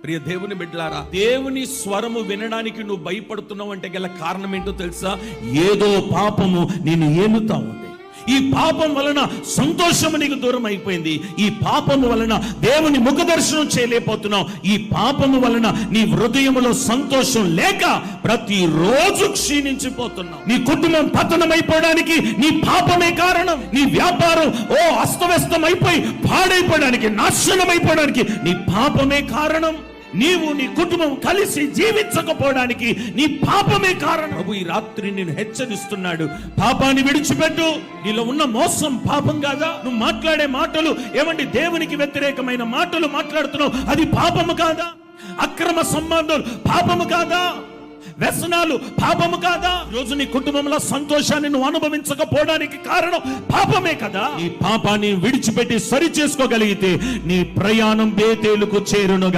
ప్రియ దేవుని బిడ్డలారా, దేవుని స్వరము వినడానికి నువ్వు భయపడుతున్నావు అంటే గల కారణం ఏంటో తెలుసా? ఏదో పాపము నేను ఏలుతా ఉంది. ఈ పాపం వలన సంతోషము నీకు దూరం అయిపోయింది. ఈ పాపము వలన దేవుని ముఖ దర్శనం చేయలేకపోతున్నావు. ఈ పాపము వలన నీ హృదయములో సంతోషం లేక ప్రతిరోజు క్షీణించిపోతున్నావు. నీ కుటుంబం పతనం అయిపోవడానికి నీ పాపమే కారణం. నీ వ్యాపారం అస్తవ్యస్తం అయిపోయి పాడైపోవడానికి, నాశనం అయిపోవడానికి నీ పాపమే కారణం. నీవు నీ కుటుంబం కలిసి జీవించకపోవడానికి నీ పాపమే కారణం. ప్రభు ఈ రాత్రి నేను హెచ్చరిస్తున్నాడు, పాపాన్ని విడిచిపెట్టు. నీలో ఉన్న మోసం పాపం కాదా? నువ్వు మాట్లాడే మాటలు ఏమండి దేవునికి వ్యతిరేకమైన మాటలు మాట్లాడుతున్నావు, అది పాపము కాదా? అక్రమ సంబంధాలు పాపము కాదా? వ్యసనాలు పాపము కాదా? రోజు నీ కుటుంబంలో సంతోషాన్ని నువ్వు అనుభవించకపోవడానికి కారణం పాపమే కదా? ఈ పాపాన్ని విడిచిపెట్టి సరి చేసుకోగలిగితే నీ ప్రయాణం బేతేలుకు చేరునుగా.